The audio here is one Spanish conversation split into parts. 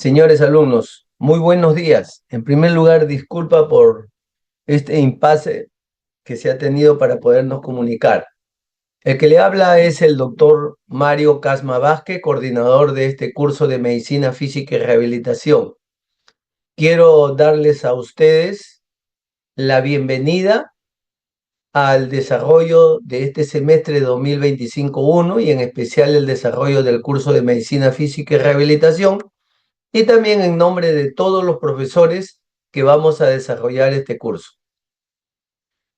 Señores alumnos, muy buenos días. En primer lugar, disculpa por este impasse que se ha tenido para podernos comunicar. El que le habla es el doctor Mario Casma Vázquez, coordinador de este curso de Medicina Física y Rehabilitación. Quiero darles a ustedes la bienvenida al desarrollo de este semestre 2025-1 y en especial el desarrollo del curso de Medicina Física y Rehabilitación, y también en nombre de todos los profesores que vamos a desarrollar este curso.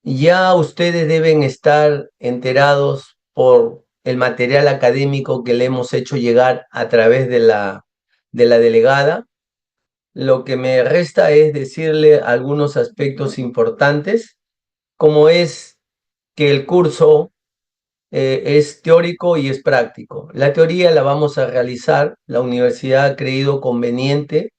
Ya ustedes deben estar enterados por el material académico que le hemos hecho llegar a través de la delegada. Lo que me resta es decirle algunos aspectos importantes, como es que el curso es teórico y es práctico. La teoría la vamos a realizar, la universidad ha creído conveniente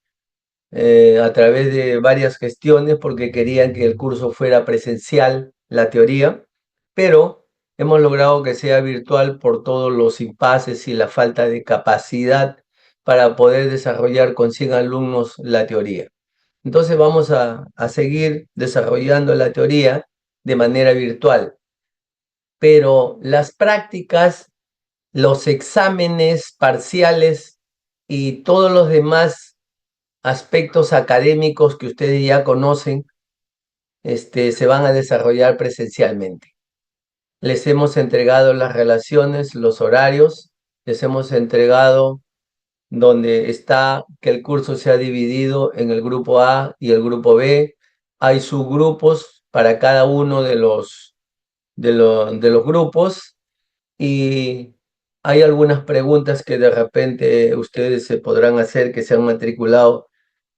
a través de varias gestiones porque querían que el curso fuera presencial, la teoría, pero hemos logrado que sea virtual por todos los impases y la falta de capacidad para poder desarrollar con 100 alumnos la teoría. Entonces vamos a seguir desarrollando la teoría de manera virtual, pero las prácticas, los exámenes parciales y todos los demás aspectos académicos que ustedes ya conocen, se van a desarrollar presencialmente. Les hemos entregado las relaciones, los horarios, les hemos entregado donde está que el curso se ha dividido en el grupo A y el grupo B. Hay subgrupos para cada uno de los grupos y hay algunas preguntas que de repente ustedes se podrán hacer que se han matriculado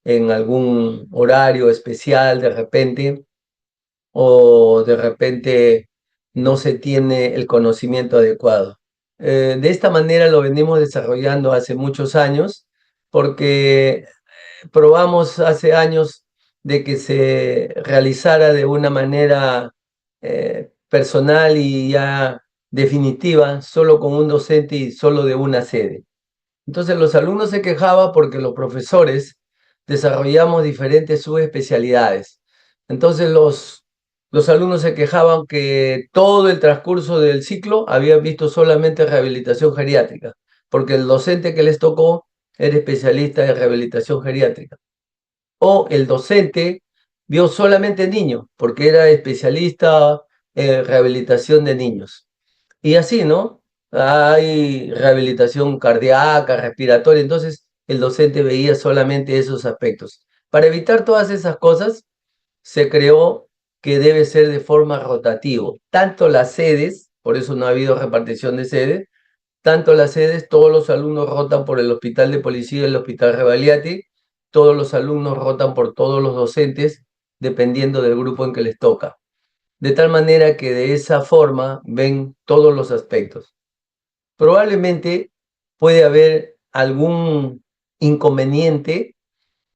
en algún horario especial de repente, o de repente no se tiene el conocimiento adecuado. De esta manera lo venimos desarrollando hace muchos años porque probamos hace años de que se realizara de una manera personal y ya definitiva, solo con un docente y solo de una sede. Entonces los alumnos se quejaban porque los profesores desarrollamos diferentes subespecialidades. Entonces los alumnos se quejaban que todo el transcurso del ciclo habían visto solamente rehabilitación geriátrica, porque el docente que les tocó era especialista en rehabilitación geriátrica. O el docente vio solamente niños, porque era especialista en rehabilitación de niños. Y así, ¿no? Hay rehabilitación cardíaca, respiratoria, entonces el docente veía solamente esos aspectos. Para evitar todas esas cosas, se creó que debe ser de forma rotativa. Tanto las sedes, por eso no ha habido repartición de sedes, tanto las sedes, todos los alumnos rotan por el hospital de policía y el hospital Revaliati, todos los alumnos rotan por todos los docentes, dependiendo del grupo en que les toca, de tal manera que de esa forma ven todos los aspectos. Probablemente puede haber algún inconveniente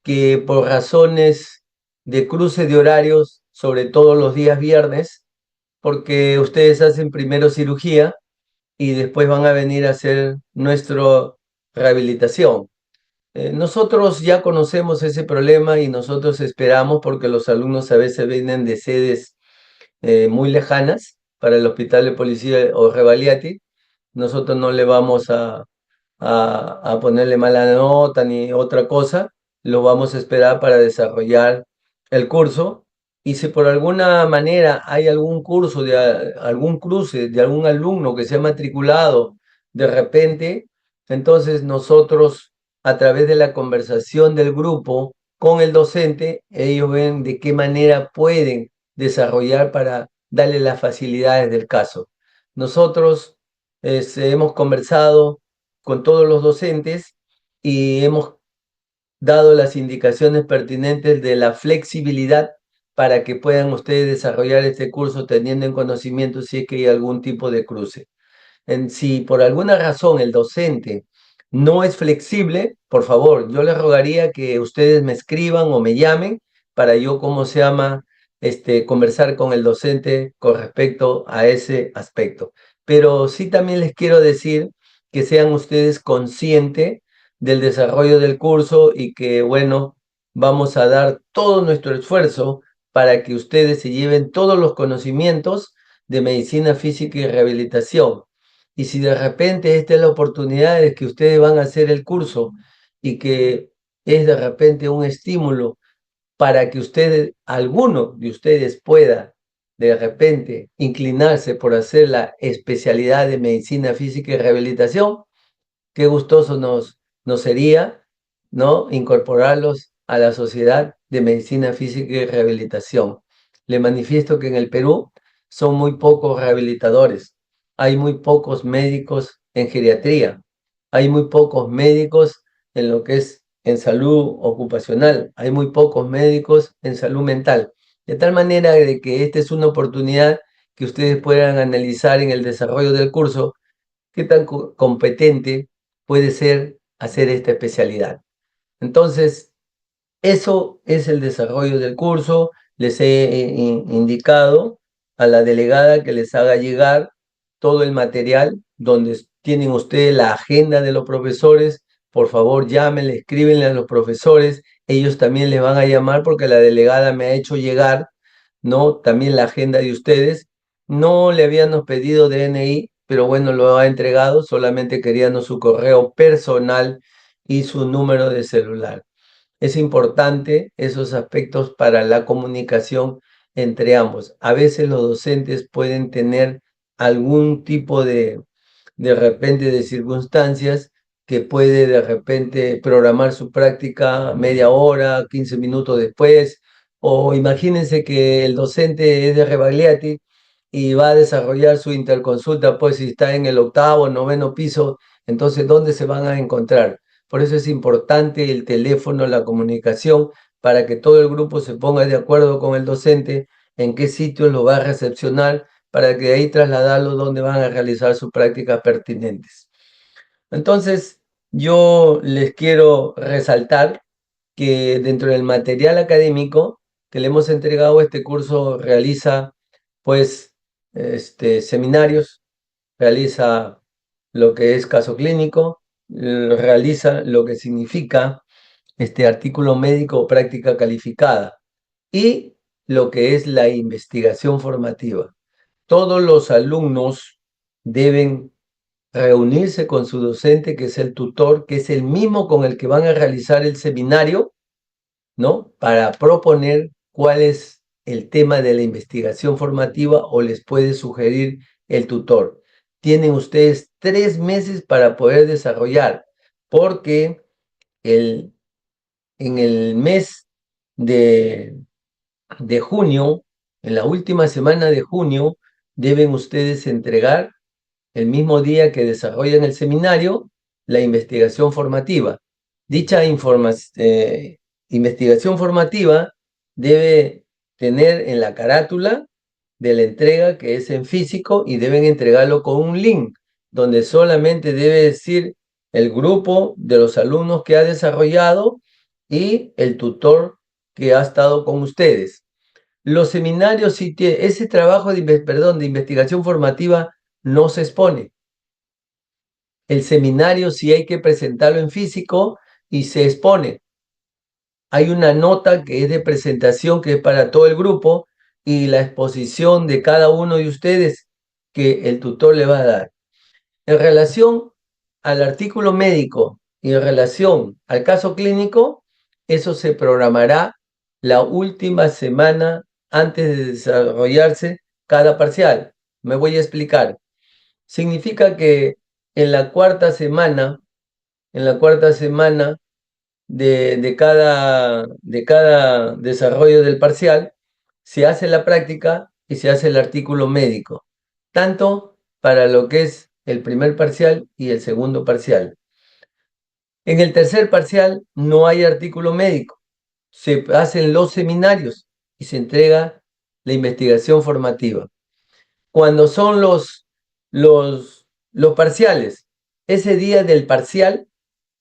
que por razones de cruce de horarios, sobre todo los días viernes, porque ustedes hacen primero cirugía y después van a venir a hacer nuestra rehabilitación. Nosotros ya conocemos ese problema y nosotros esperamos porque los alumnos a veces vienen de sedes muy lejanas para el hospital de policía o Revaliati. Nosotros no le vamos a ponerle mala nota ni otra cosa, lo vamos a esperar para desarrollar el curso. Y si por alguna manera hay algún curso, algún cruce de algún alumno que se ha matriculado de repente, entonces nosotros a través de la conversación del grupo con el docente, ellos ven de qué manera pueden desarrollar para darle las facilidades del caso. Nosotros hemos conversado con todos los docentes y hemos dado las indicaciones pertinentes de la flexibilidad para que puedan ustedes desarrollar este curso teniendo en conocimiento si es que hay algún tipo de cruce. Si por alguna razón el docente no es flexible, por favor, yo les rogaría que ustedes me escriban o me llamen para yo, ¿cómo se llama?, conversar con el docente con respecto a ese aspecto. Pero sí también les quiero decir que sean ustedes conscientes del desarrollo del curso y que, bueno, vamos a dar todo nuestro esfuerzo para que ustedes se lleven todos los conocimientos de medicina física y rehabilitación. Y si de repente esta es la oportunidad de que ustedes van a hacer el curso y que es de repente un estímulo para que ustedes, alguno de ustedes pueda de repente inclinarse por hacer la especialidad de medicina física y rehabilitación, qué gustoso nos sería, ¿no?, incorporarlos a la Sociedad de Medicina Física y Rehabilitación. Le manifiesto que en el Perú son muy pocos rehabilitadores, hay muy pocos médicos en geriatría, hay muy pocos médicos en lo que es en salud ocupacional, hay muy pocos médicos en salud mental. De tal manera de que esta es una oportunidad que ustedes puedan analizar en el desarrollo del curso qué tan competente puede ser hacer esta especialidad. Entonces, eso es el desarrollo del curso. Les he indicado a la delegada que les haga llegar todo el material donde tienen ustedes la agenda de los profesores. Por favor, llámenle, escríbenle a los profesores. Ellos también les van a llamar porque la delegada me ha hecho llegar, ¿no?, también la agenda de ustedes. No le habíamos pedido DNI, pero bueno, lo ha entregado. Solamente queríamos su correo personal y su número de celular. Es importante esos aspectos para la comunicación entre ambos. A veces los docentes pueden tener algún tipo de repente de circunstancias que puede de repente programar su práctica media hora, 15 minutos después, o imagínense que el docente es de Rebagliati y va a desarrollar su interconsulta, pues si está en el octavo, noveno piso, entonces ¿dónde se van a encontrar? Por eso es importante el teléfono, la comunicación, para que todo el grupo se ponga de acuerdo con el docente en qué sitio lo va a recepcionar, para que de ahí trasladarlo donde van a realizar sus prácticas pertinentes. Entonces, yo les quiero resaltar que dentro del material académico que le hemos entregado, este curso realiza, pues, seminarios, realiza lo que es caso clínico, realiza lo que significa este artículo médico o práctica calificada y lo que es la investigación formativa. Todos los alumnos deben reunirse con su docente, que es el tutor, que es el mismo con el que van a realizar el seminario, ¿no?, para proponer cuál es el tema de la investigación formativa o les puede sugerir el tutor. Tienen ustedes 3 meses para poder desarrollar, porque en el mes de junio, en la última semana de junio, deben ustedes entregar el mismo día que desarrollan el seminario, la investigación formativa. Dicha investigación formativa debe tener en la carátula de la entrega, que es en físico, y deben entregarlo con un link donde solamente debe decir el grupo de los alumnos que ha desarrollado y el tutor que ha estado con ustedes. Los seminarios, sí ese trabajo de investigación formativa no se expone. El seminario sí hay que presentarlo en físico y se expone. Hay una nota que es de presentación, que es para todo el grupo, y la exposición de cada uno de ustedes que el tutor le va a dar. En relación al artículo médico y en relación al caso clínico, eso se programará la última semana antes de desarrollarse cada parcial. Me voy a explicar. Significa que en la cuarta semana, de cada desarrollo del parcial, se hace la práctica y se hace el artículo médico, tanto para lo que es el primer parcial y el segundo parcial. En el tercer parcial no hay artículo médico, se hacen los seminarios y se entrega la investigación formativa. Cuando son los parciales, ese día del parcial,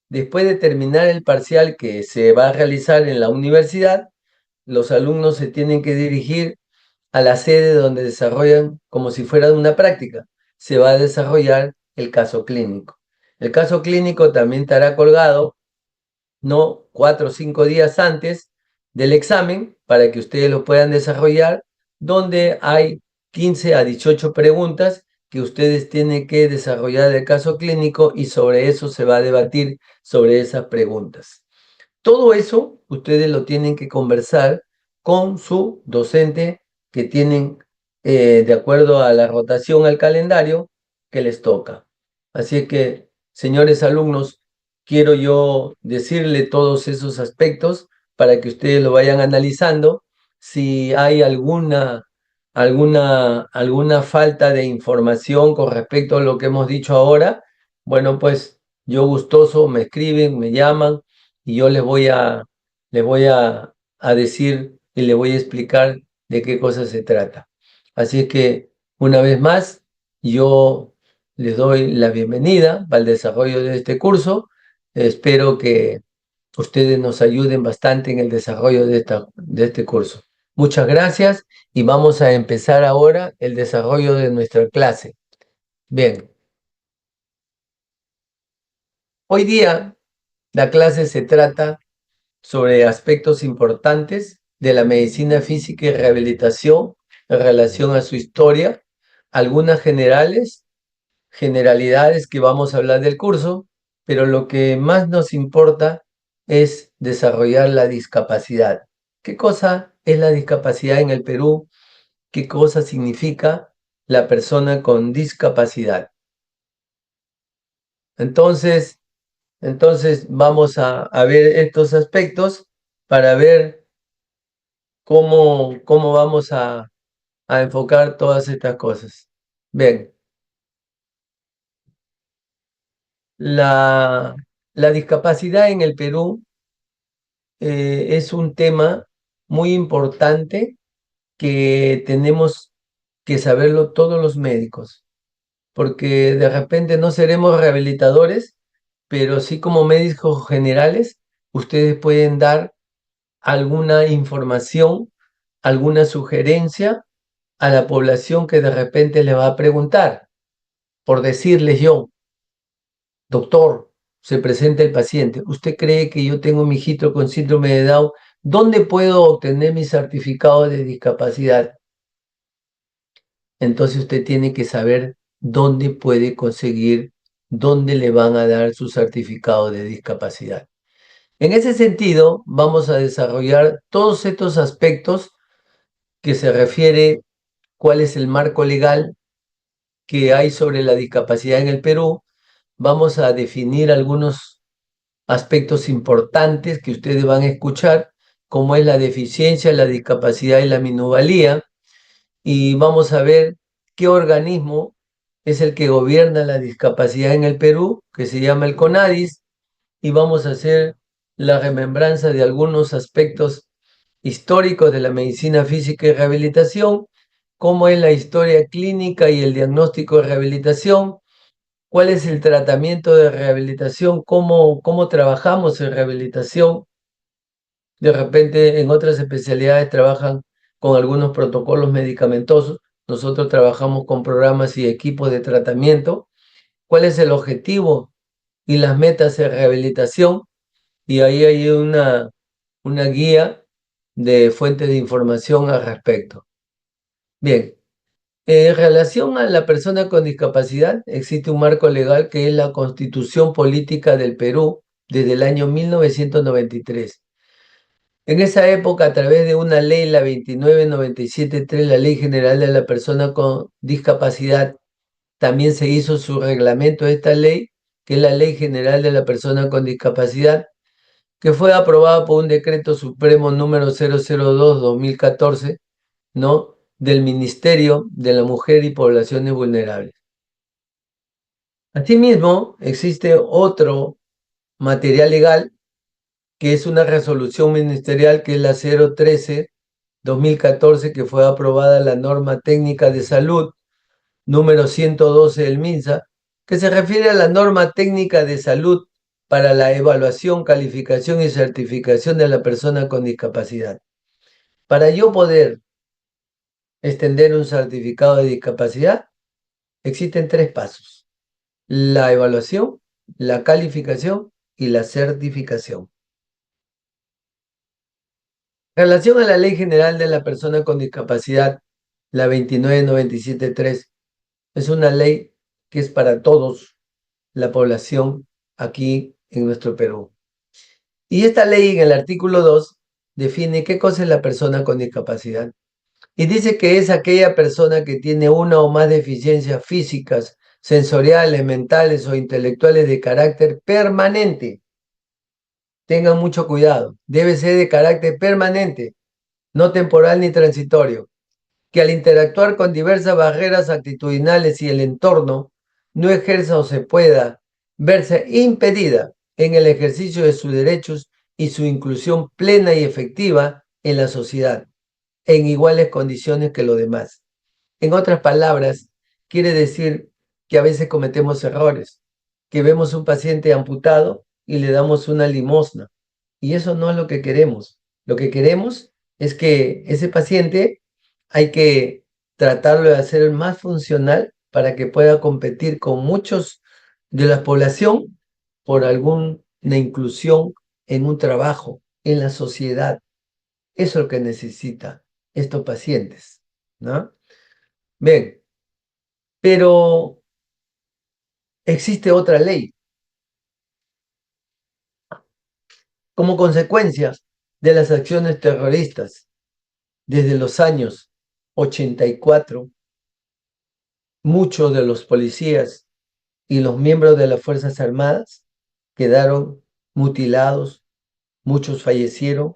después de terminar el parcial que se va a realizar en la universidad, los alumnos se tienen que dirigir a la sede donde desarrollan, como si fuera una práctica, se va a desarrollar el caso clínico. El caso clínico también estará colgado ¿no? 4 o 5 días antes del examen para que ustedes lo puedan desarrollar, donde hay 15 a 18 preguntas que ustedes tienen que desarrollar el caso clínico y sobre eso se va a debatir sobre esas preguntas. Todo eso ustedes lo tienen que conversar con su docente que tienen de acuerdo a la rotación al calendario que les toca. Así que, señores alumnos, quiero yo decirle todos esos aspectos para que ustedes lo vayan analizando. Si hay alguna falta de información con respecto a lo que hemos dicho ahora, bueno, pues yo gustoso, me escriben, me llaman y yo les voy a decir y les voy a explicar de qué cosa se trata. Así es que, una vez más, yo les doy la bienvenida al desarrollo de este curso. Espero que ustedes nos ayuden bastante en el desarrollo de este curso. Muchas gracias y vamos a empezar ahora el desarrollo de nuestra clase. Bien, hoy día la clase se trata sobre aspectos importantes de la medicina física y rehabilitación en relación a su historia, algunas generalidades que vamos a hablar del curso, pero lo que más nos importa es desarrollar la discapacidad. ¿Qué cosa es la discapacidad en el Perú? ¿Qué cosa significa la persona con discapacidad? Entonces, vamos a ver estos aspectos para ver cómo vamos a enfocar todas estas cosas. Bien, la, la discapacidad en el Perú es un tema muy importante que tenemos que saberlo todos los médicos, porque de repente no seremos rehabilitadores, pero sí como médicos generales, ustedes pueden dar alguna información, alguna sugerencia a la población que de repente le va a preguntar, por decirles yo, doctor, se presenta el paciente, ¿usted cree que yo tengo mi hijito con síndrome de Down? ¿Dónde puedo obtener mi certificado de discapacidad? Entonces usted tiene que saber dónde puede conseguir, dónde le van a dar su certificado de discapacidad. En ese sentido, vamos a desarrollar todos estos aspectos que se refiere cuál es el marco legal que hay sobre la discapacidad en el Perú. Vamos a definir algunos aspectos importantes que ustedes van a escuchar, como es la deficiencia, la discapacidad y la minusvalía, y vamos a ver qué organismo es el que gobierna la discapacidad en el Perú, que se llama el CONADIS, y vamos a hacer la remembranza de algunos aspectos históricos de la medicina física y rehabilitación, cómo es la historia clínica y el diagnóstico de rehabilitación, cuál es el tratamiento de rehabilitación, cómo trabajamos en rehabilitación. De repente en otras especialidades trabajan con algunos protocolos medicamentosos. Nosotros trabajamos con programas y equipos de tratamiento. ¿Cuál es el objetivo y las metas de rehabilitación? Y ahí hay una guía de fuentes de información al respecto. Bien, en relación a la persona con discapacidad, existe un marco legal que es la Constitución Política del Perú desde el año 1993. En esa época, a través de una ley, la 2997-3, la Ley General de la Persona con Discapacidad, también se hizo su reglamento de esta ley, que es la Ley General de la Persona con Discapacidad, que fue aprobada por un decreto supremo número 002-2014, ¿no? Del Ministerio de la Mujer y Poblaciones Vulnerables. Asimismo, existe otro material legal que es una resolución ministerial que es la 013-2014, que fue aprobada la norma técnica de salud número 112 del MINSA, que se refiere a la norma técnica de salud para la evaluación, calificación y certificación de la persona con discapacidad. Para yo poder extender un certificado de discapacidad, existen 3 pasos: la evaluación, la calificación y la certificación. En relación a la Ley General de la Persona con Discapacidad, la 2997-3, es una ley que es para todos la población aquí en nuestro Perú. Y esta ley en el artículo 2 define qué cosa es la persona con discapacidad. Y dice que es aquella persona que tiene una o más deficiencias físicas, sensoriales, mentales o intelectuales de carácter permanente. Tengan mucho cuidado. Debe ser de carácter permanente, no temporal ni transitorio, que al interactuar con diversas barreras actitudinales y el entorno, no ejerza o se pueda verse impedida en el ejercicio de sus derechos y su inclusión plena y efectiva en la sociedad, en iguales condiciones que los demás. En otras palabras, quiere decir que a veces cometemos errores, que vemos un paciente amputado y le damos una limosna. Y eso no es lo que queremos. Lo que queremos es que ese paciente hay que tratarlo de hacer más funcional para que pueda competir con muchos de la población por alguna inclusión en un trabajo, en la sociedad. Eso es lo que necesitan estos pacientes, ¿no? Bien, pero existe otra ley. Como consecuencia de las acciones terroristas desde los años 84, muchos de los policías y los miembros de las Fuerzas Armadas quedaron mutilados, muchos fallecieron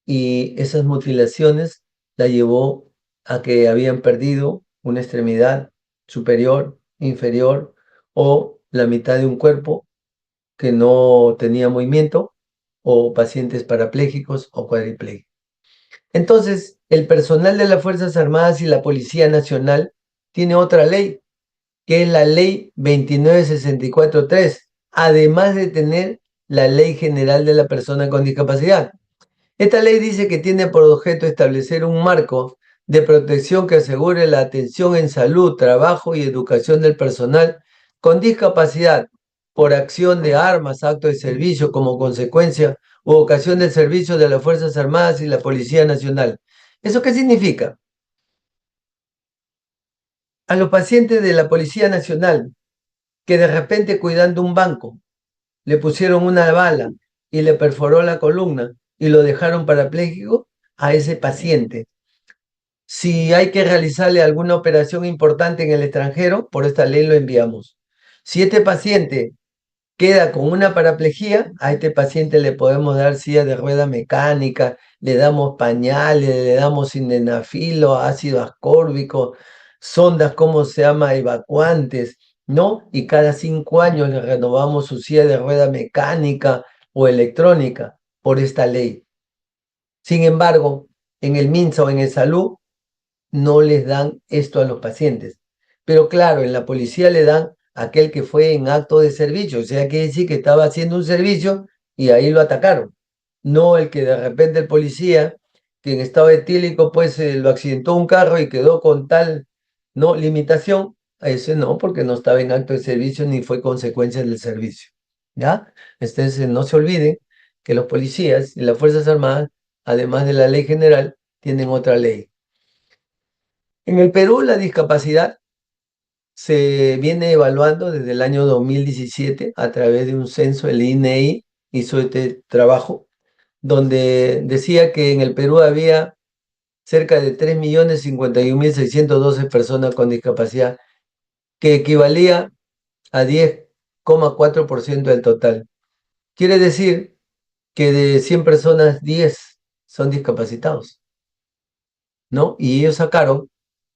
y esas mutilaciones la llevó a que habían perdido una extremidad superior, inferior o la mitad de un cuerpo que no tenía movimiento o pacientes parapléjicos o cuadripléjicos. Entonces, el personal de las Fuerzas Armadas y la Policía Nacional tiene otra ley, que es la Ley 2964-3, además de tener la Ley General de la Persona con Discapacidad. Esta ley dice que tiene por objeto establecer un marco de protección que asegure la atención en salud, trabajo y educación del personal con discapacidad por acción de armas, acto de servicio como consecuencia u ocasión del servicio de las Fuerzas Armadas y la Policía Nacional. ¿Eso qué significa? A los pacientes de la Policía Nacional que de repente cuidando un banco le pusieron una bala y le perforó la columna y lo dejaron parapléjico, a ese paciente, si hay que realizarle alguna operación importante en el extranjero, por esta ley lo enviamos. Si este paciente queda con una paraplejía, a este paciente le podemos dar silla de rueda mecánica, le damos pañales, le damos sildenafilo, ácido ascórbico, sondas, ¿cómo se llama? Evacuantes, ¿no? Y cada 5 años le renovamos su silla de rueda mecánica o electrónica por esta ley. Sin embargo, en el MINSA o en el Salud no les dan esto a los pacientes. Pero claro, en la policía le dan a aquel que fue en acto de servicio, o sea, quiere decir que estaba haciendo un servicio y ahí lo atacaron. No el que de repente el policía, que en estado etílico, pues lo accidentó un carro y quedó con tal no limitación, a ese no, porque no estaba en acto de servicio ni fue consecuencia del servicio. ¿Ya? Entonces, no se olviden que los policías y las Fuerzas Armadas, además de la ley general, tienen otra ley. En el Perú, la discapacidad se viene evaluando desde el año 2017 a través de un censo. El INEI hizo este trabajo donde decía que en el Perú había cerca de 3.051.612 personas con discapacidad, que equivalía a 10,4% del total. Quiere decir que de 100 personas, 10 son discapacitados, ¿no? Y ellos sacaron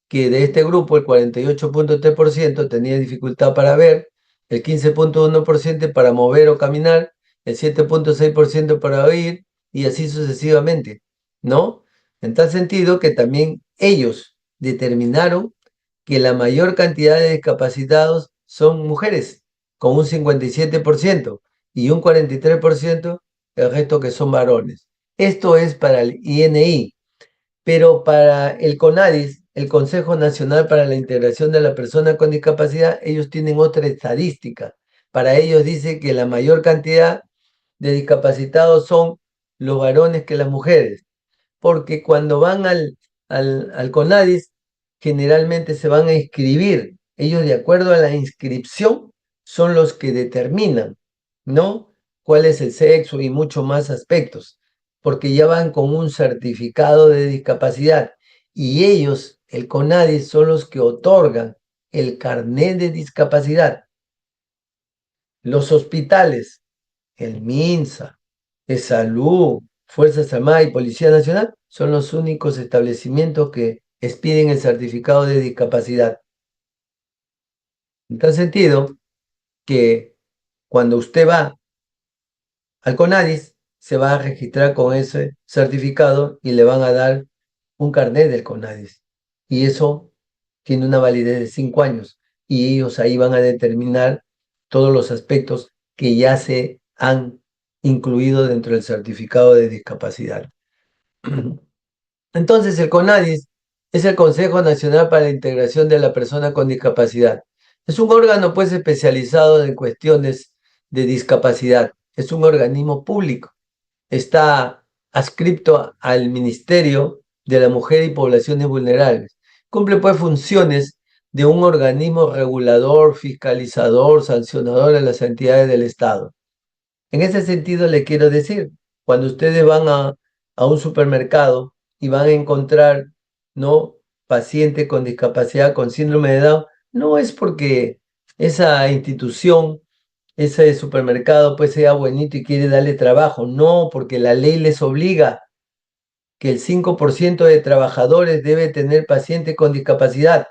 que de este grupo el 48,3% tenía dificultad para ver, el 15,1% para mover o caminar, el 7,6% para oír y así sucesivamente, ¿no? En tal sentido que también ellos determinaron que la mayor cantidad de discapacitados son mujeres, con un 57% y un 43% el resto que son varones. Esto es para el INI. Pero para el CONADIS, el Consejo Nacional para la Integración de la Persona con Discapacidad, ellos tienen otra estadística. Para ellos dice que la mayor cantidad de discapacitados son los varones que las mujeres. porque cuando van al CONADIS, generalmente se van a inscribir. Ellos, de acuerdo a la inscripción, son los que determinan, ¿no? Cuál es el sexo y muchos más aspectos, porque ya van con un certificado de discapacidad y ellos, el CONADIS, son los que otorgan el carnet de discapacidad. Los hospitales, el MINSA, de Salud, Fuerzas Armadas y Policía Nacional son los únicos establecimientos que expiden el certificado de discapacidad. En tal sentido que cuando usted va al CONADIS, se va a registrar con ese certificado y le van a dar un carnet del CONADIS. Y eso tiene una validez de 5 años. Y ellos ahí van a determinar todos los aspectos que ya se han incluido dentro del certificado de discapacidad. Entonces, el CONADIS es el Consejo Nacional para la Integración de la Persona con Discapacidad. Es un órgano, pues, especializado en cuestiones de discapacidad. Es un organismo público. Está adscrito al Ministerio de la Mujer y Poblaciones Vulnerables. Cumple, pues, funciones de un organismo regulador, fiscalizador, sancionador de las entidades del Estado. En ese sentido, le quiero decir, cuando ustedes van a un supermercado y van a encontrar, ¿no?, paciente con discapacidad, con síndrome de Down, no es porque esa institución, ese supermercado, pues sea bonito y quiere darle trabajo. No, porque la ley les obliga que el 5% de trabajadores debe tener paciente con discapacidad.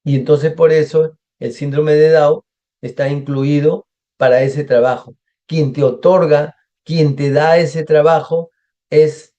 Y entonces por eso el síndrome de Down está incluido para ese trabajo. Quien te otorga, quien te da ese trabajo es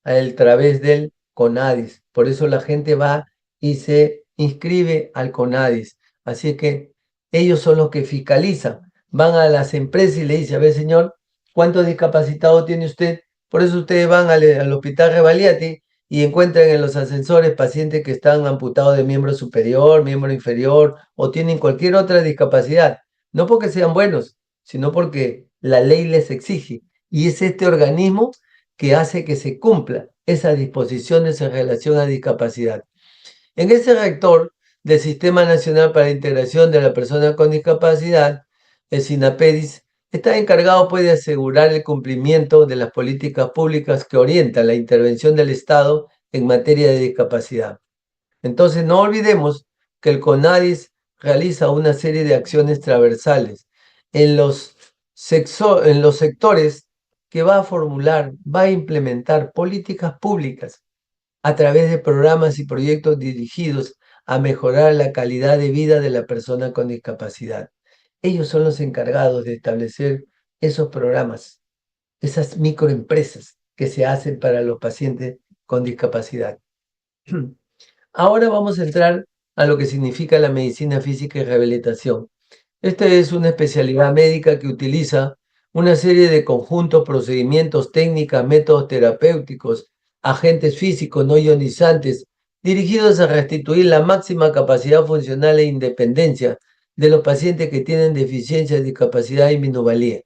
a través del CONADIS. Por eso la gente va y se inscribe al CONADIS. Así que ellos son los que fiscalizan. Van a las empresas y le dicen, a ver, señor, ¿cuántos discapacitados tiene usted? Por eso ustedes van al hospital Revaliati y encuentran en los ascensores pacientes que están amputados de miembro superior, miembro inferior o tienen cualquier otra discapacidad. No porque sean buenos, sino porque la ley les exige. Y es este organismo que hace que se cumpla esas disposiciones en relación a discapacidad. En ese rector del Sistema Nacional para la Integración de la Persona con Discapacidad, el SINAPEDIS, está encargado, pues, de asegurar el cumplimiento de las políticas públicas que orientan la intervención del Estado en materia de discapacidad. Entonces, no olvidemos que el CONADIS realiza una serie de acciones transversales en los sectores que va a formular, va a implementar políticas públicas a través de programas y proyectos dirigidos a mejorar la calidad de vida de la persona con discapacidad. Ellos son los encargados de establecer esos programas, esas microempresas que se hacen para los pacientes con discapacidad. Ahora vamos a entrar a lo que significa la medicina física y rehabilitación. Esta es una especialidad médica que utiliza una serie de conjuntos, procedimientos, técnicas, métodos terapéuticos, agentes físicos no ionizantes, dirigidos a restituir la máxima capacidad funcional e independencia de los pacientes que tienen deficiencia, discapacidad y minusvalía.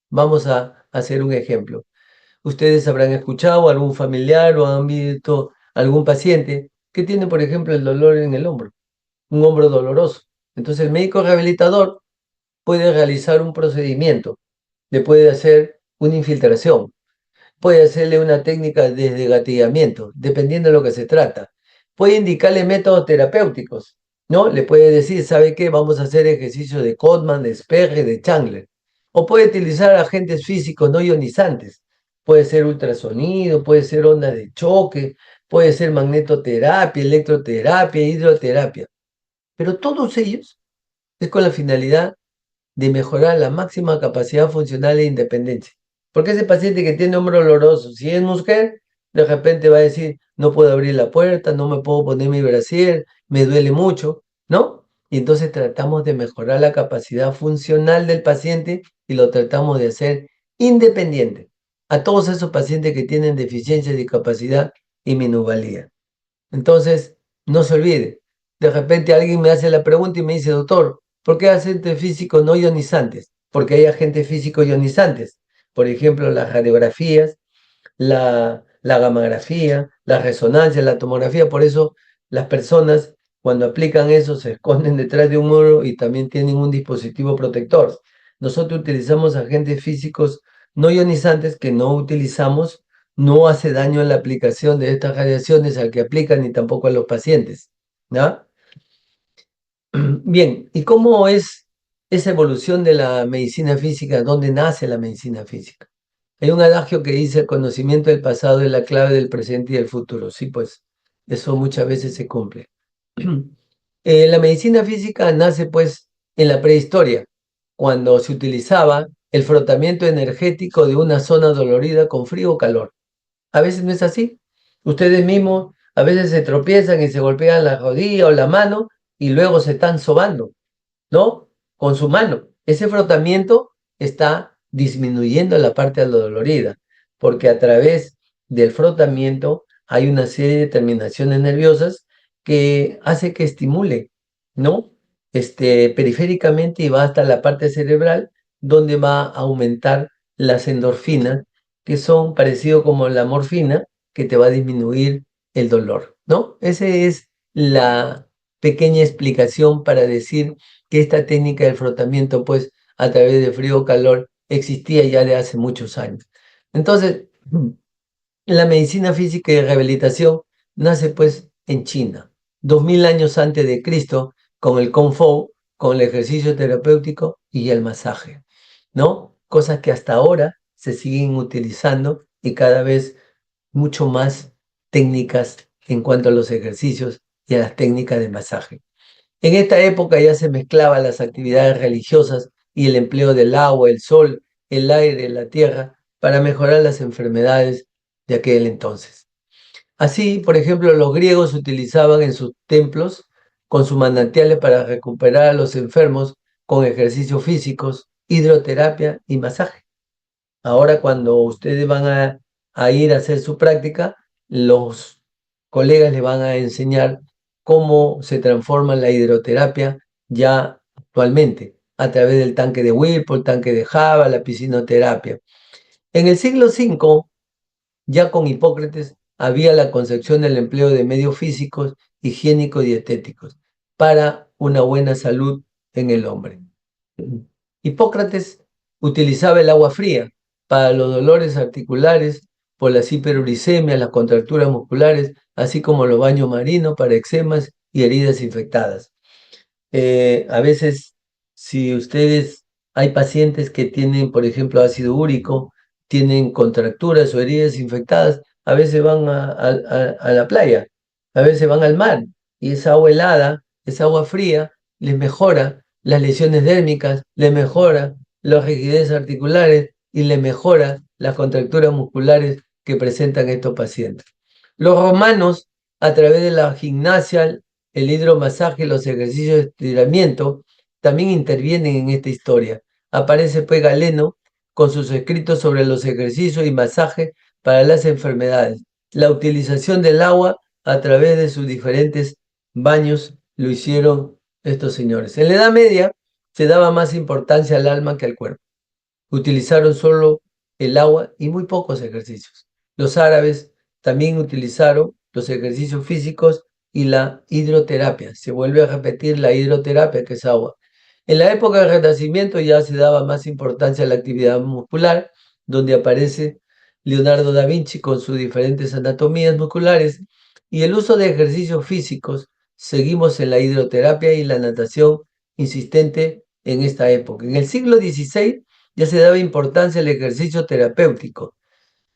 Vamos a hacer un ejemplo. Ustedes habrán escuchado a algún familiar o han visto algún paciente que tiene, por ejemplo, el dolor en el hombro, un hombro doloroso. Entonces el médico rehabilitador puede realizar un procedimiento, le puede hacer una infiltración, puede hacerle una técnica de desgatillamiento, dependiendo de lo que se trata. Puede indicarle métodos terapéuticos, ¿no? Le puede decir, ¿sabe qué? Vamos a hacer ejercicios de Codman, de Sperry, de Chandler. O puede utilizar agentes físicos no ionizantes. Puede ser ultrasonido, puede ser ondas de choque, puede ser magnetoterapia, electroterapia, hidroterapia. Pero todos ellos es con la finalidad de mejorar la máxima capacidad funcional e independencia. Porque ese paciente que tiene hombro doloroso, si es mujer, de repente va a decir, no puedo abrir la puerta, no me puedo poner mi brasier, me duele mucho, ¿no? Y entonces tratamos de mejorar la capacidad funcional del paciente y lo tratamos de hacer independiente a todos esos pacientes que tienen deficiencia, discapacidad y minusvalía. Entonces, no se olvide, de repente alguien me hace la pregunta y me dice, doctor, ¿por qué agentes físicos no ionizantes? Porque hay agentes físicos ionizantes. Por ejemplo, las radiografías, la la gamografía, la resonancia, la tomografía. Por eso las personas cuando aplican eso se esconden detrás de un muro y también tienen un dispositivo protector. Nosotros utilizamos agentes físicos no ionizantes que no utilizamos, no hace daño en la aplicación de estas radiaciones al que aplican ni tampoco a los pacientes. ¿Ya? Bien, ¿y cómo es esa evolución de la medicina física? ¿Dónde nace la medicina física? Hay un adagio que dice: el conocimiento del pasado es la clave del presente y del futuro. Sí, pues eso muchas veces se cumple. La medicina física nace pues en la prehistoria, cuando se utilizaba el frotamiento energético de una zona dolorida con frío o calor. A veces no es así. Ustedes mismos a veces se tropiezan y se golpean la rodilla o la mano y luego se están sobando, ¿no? Con su mano. Ese frotamiento está disminuyendo la parte dolorida, porque a través del frotamiento hay una serie de terminaciones nerviosas que hace que estimule, ¿no? Periféricamente y va hasta la parte cerebral, donde va a aumentar las endorfinas, que son parecido como la morfina, que te va a disminuir el dolor, ¿no? Esa es la pequeña explicación para decir que esta técnica del frotamiento, pues, a través de frío o calor, existía ya de hace muchos años. Entonces, la medicina física y rehabilitación nace, pues, en China, 2000 años antes de Cristo, con el Kung Fu, con el ejercicio terapéutico y el masaje, ¿no? Cosas que hasta ahora se siguen utilizando y cada vez mucho más técnicas en cuanto a los ejercicios y a las técnicas de masaje. En esta época ya se mezclaban las actividades religiosas y el empleo del agua, el sol, el aire, la tierra, para mejorar las enfermedades de aquel entonces. Así, por ejemplo, los griegos utilizaban en sus templos con sus manantiales para recuperar a los enfermos con ejercicios físicos, hidroterapia y masaje. Ahora cuando ustedes van a ir a hacer su práctica, los colegas les van a enseñar cómo se transforma la hidroterapia ya actualmente, a través del tanque de Whirlpool, tanque de Java, la piscinoterapia. En el siglo V, ya con Hipócrates, había la concepción del empleo de medios físicos, higiénicos y dietéticos para una buena salud en el hombre. Hipócrates utilizaba el agua fría para los dolores articulares por las hiperuricemias, las contracturas musculares, así como los baños marinos para eczemas y heridas infectadas. A veces, si ustedes, hay pacientes que tienen, por ejemplo, ácido úrico, tienen contracturas o heridas infectadas, a veces van a la playa, a veces van al mar, y esa agua helada, esa agua fría, les mejora las lesiones dérmicas, les mejora las rigidez articulares y les mejora las contracturas musculares que presentan estos pacientes. Los romanos, a través de la gimnasia, el hidromasaje y los ejercicios de estiramiento, también intervienen en esta historia. Aparece pues Galeno con sus escritos sobre los ejercicios y masaje para las enfermedades. La utilización del agua a través de sus diferentes baños lo hicieron estos señores. En la Edad Media se daba más importancia al alma que al cuerpo. Utilizaron solo el agua y muy pocos ejercicios. Los árabes también utilizaron los ejercicios físicos y la hidroterapia. Se vuelve a repetir la hidroterapia, que es agua. En la época del Renacimiento ya se daba más importancia a la actividad muscular, donde aparece Leonardo da Vinci con sus diferentes anatomías musculares y el uso de ejercicios físicos. Seguimos en la hidroterapia y la natación insistente en esta época. En el siglo XVI ya se daba importancia al ejercicio terapéutico.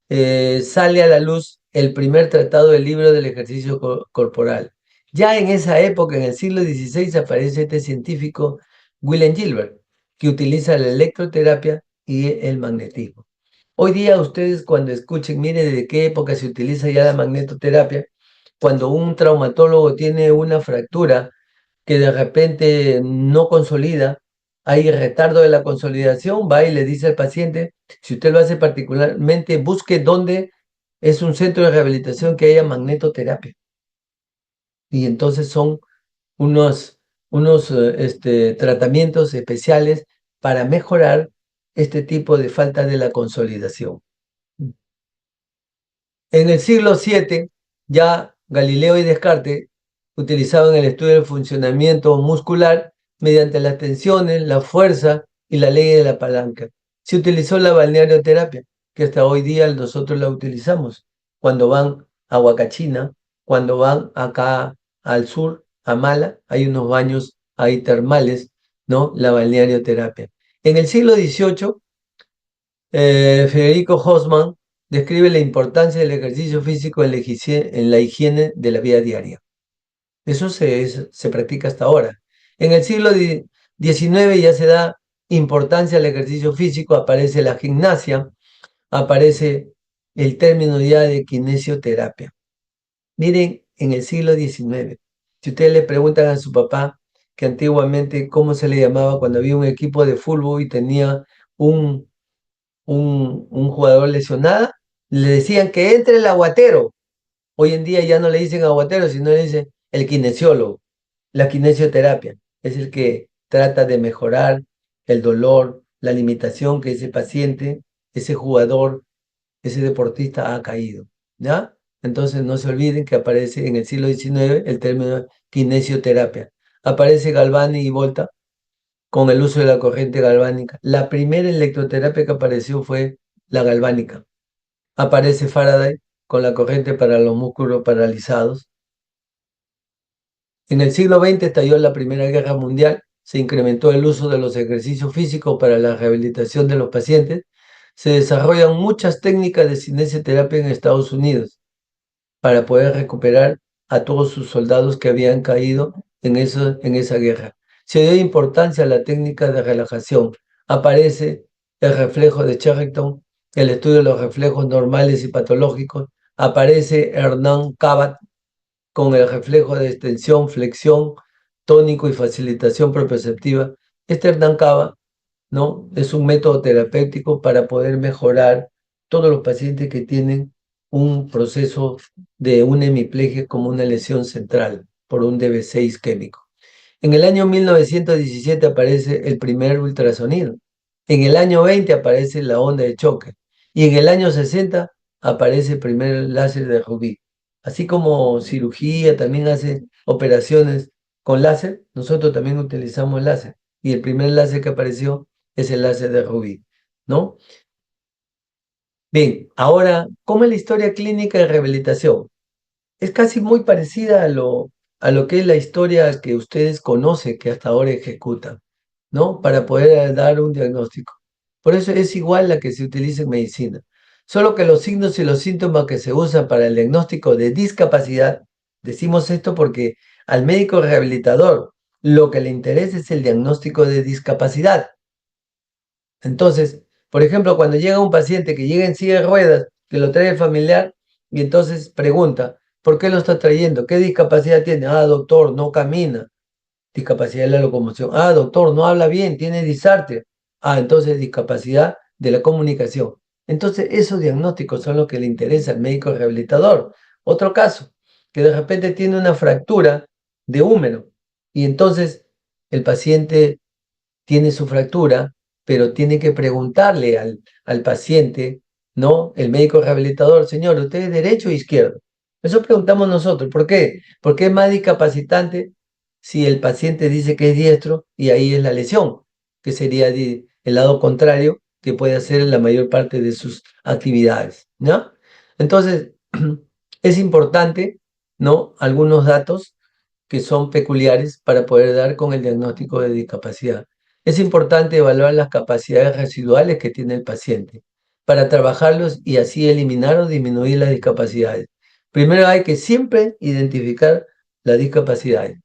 Sale a la luz el primer tratado del libro del ejercicio corporal. Ya en esa época, en el siglo XVI, aparece este científico, William Gilbert, que utiliza la electroterapia y el magnetismo. Hoy día ustedes cuando escuchen, miren desde qué época se utiliza ya la magnetoterapia, cuando un traumatólogo tiene una fractura que de repente no consolida, hay retardo de la consolidación, va y le dice al paciente, si usted lo hace particularmente, busque dónde es un centro de rehabilitación que haya magnetoterapia. Y entonces son unos tratamientos especiales para mejorar este tipo de falta de la consolidación. En el siglo VII, ya Galileo y Descartes utilizaban el estudio del funcionamiento muscular mediante las tensiones, la fuerza y la ley de la palanca. Se utilizó la balnearioterapia, que hasta hoy día nosotros la utilizamos. Cuando van a Huacachina, cuando van acá al sur, a Mala, hay unos baños ahí termales, ¿no? La balnearioterapia. En el siglo XVIII, Federico Haussmann describe la importancia del ejercicio físico en la higiene de la vida diaria. Eso se practica hasta ahora. En el siglo XIX ya se da importancia al ejercicio físico, aparece la gimnasia, aparece el término ya de kinesioterapia. Miren, en el siglo XIX, si ustedes le preguntan a su papá que antiguamente cómo se le llamaba cuando había un equipo de fútbol y tenía un un jugador lesionado, le decían que entre el aguatero. Hoy en día ya no le dicen aguatero, sino le dicen el kinesiólogo. La kinesioterapia es el que trata de mejorar el dolor, la limitación que ese paciente, ese jugador, ese deportista ha caído. ¿Ya? Entonces no se olviden que aparece en el siglo XIX el término kinesioterapia. Aparece Galvani y Volta con el uso de la corriente galvánica. La primera electroterapia que apareció fue la galvánica. Aparece Faraday con la corriente para los músculos paralizados. En el siglo XX estalló la Primera Guerra Mundial, se incrementó el uso de los ejercicios físicos para la rehabilitación de los pacientes, se desarrollan muchas técnicas de cinesioterapia en Estados Unidos para poder recuperar a todos sus soldados que habían caído en esa guerra. Se dio importancia a la técnica de relajación. Aparece el reflejo de Charrington, el estudio de los reflejos normales y patológicos. Aparece Hernán Cabat con el reflejo de extensión, flexión, tónico y facilitación proprioceptiva. Este Hernán Cabat, ¿no? Es un método terapéutico para poder mejorar todos los pacientes que tienen un proceso de una hemiplegia como una lesión central por un DB6 isquémico. En el año 1917 aparece el primer ultrasonido. En el año 20 aparece la onda de choque. Y en el año 60 aparece el primer láser de rubí. Así como cirugía también hace operaciones con láser, nosotros también utilizamos láser. Y el primer láser que apareció es el láser de rubí, ¿no? Bien, ahora, ¿cómo es la historia clínica de rehabilitación? Es casi muy parecida a lo que es la historia que ustedes conocen, que hasta ahora ejecutan, ¿no? Para poder dar un diagnóstico. Por eso es igual la que se utiliza en medicina. Solo que los signos y los síntomas que se usan para el diagnóstico de discapacidad, decimos esto porque al médico rehabilitador lo que le interesa es el diagnóstico de discapacidad. Entonces, por ejemplo, cuando llega un paciente que llega en silla de ruedas, que lo trae el familiar, y entonces pregunta, ¿por qué lo está trayendo? ¿Qué discapacidad tiene? Ah, doctor, no camina. Discapacidad de la locomoción. Ah, doctor, no habla bien, tiene disartria. Ah, entonces discapacidad de la comunicación. Entonces, esos diagnósticos son los que le interesa al médico rehabilitador. Otro caso, que de repente tiene una fractura de húmero y entonces el paciente tiene su fractura, pero tiene que preguntarle al paciente, ¿no? El médico rehabilitador, señor, ¿usted es derecho o izquierdo? Eso preguntamos nosotros. ¿Por qué? Porque es más discapacitante si el paciente dice que es diestro y ahí es la lesión, que sería el lado contrario que puede hacer la mayor parte de sus actividades, ¿no? Entonces, es importante, ¿no? Algunos datos que son peculiares para poder dar con el diagnóstico de discapacidad. Es importante evaluar las capacidades residuales que tiene el paciente para trabajarlos y así eliminar o disminuir las discapacidades. Primero hay que siempre identificar las discapacidades.